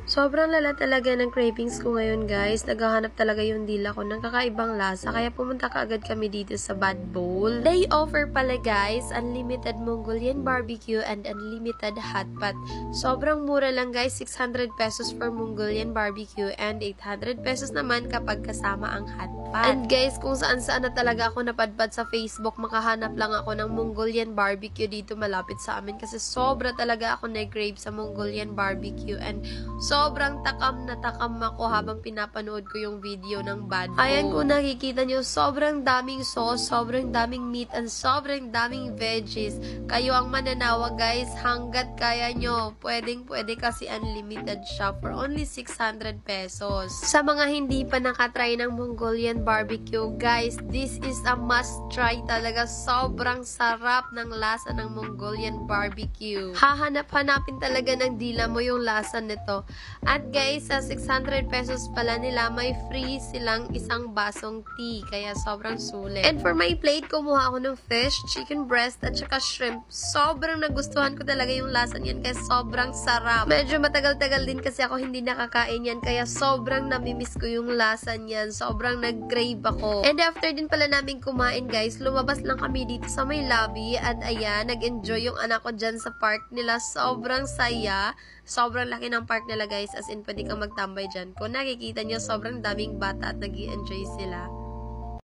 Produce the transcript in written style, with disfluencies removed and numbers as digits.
Sobrang lala talaga ng cravings ko ngayon, guys. Naghahanap talaga yung dila ko ng kakaibang lasa. Kaya pumunta kaagad kami dito sa Bad Bowl. Day offer pala, guys. Unlimited Mongolian barbecue and unlimited hot pot. Sobrang mura lang, guys. 600 pesos for Mongolian barbecue and 800 pesos naman kapag kasama ang hot pot. And guys, kung saan-saan na talaga ako napadpad sa Facebook, makahanap lang ako ng Mongolian barbecue dito malapit sa amin. Kasi sobra talaga ako na-crave sa Mongolian barbecue. And sobrang takam na takam ako habang pinapanood ko yung video ng Bad Bowl. Ayan, kung nakikita nyo, sobrang daming sauce, sobrang daming meat, and sobrang daming veggies. Kayo ang mananawa, guys, hanggat kaya nyo. Pwedeng-pwede kasi unlimited siya for only 600 pesos. Sa mga hindi pa nakatry ng Mongolian barbecue, guys, this is a must try talaga. Sobrang sarap ng lasa ng Mongolian barbecue. Hahanap-hanapin talaga ng dila mo yung lasa nito. At guys, sa 600 pesos pala nila, may free silang isang basong tea. Kaya sobrang sulit. And for my plate, kumuha ako ng fish, chicken breast, at saka shrimp. Sobrang nagustuhan ko talaga yung lasa niyan. Kaya sobrang sarap. Medyo matagal-tagal din kasi ako hindi nakakain yan. Kaya sobrang namimiss ko yung lasa niyan. Sobrang nag-crave ako. And after din pala namin kumain, guys, lumabas lang kami dito sa may lobby. At ayan, nag-enjoy yung anak ko dyan sa park nila. Sobrang saya. Sobrang laki ng park nila, guys, as in pwede kang magtambay dyan. Kung nakikita nyo, sobrang daming bata at nag-i-enjoy sila.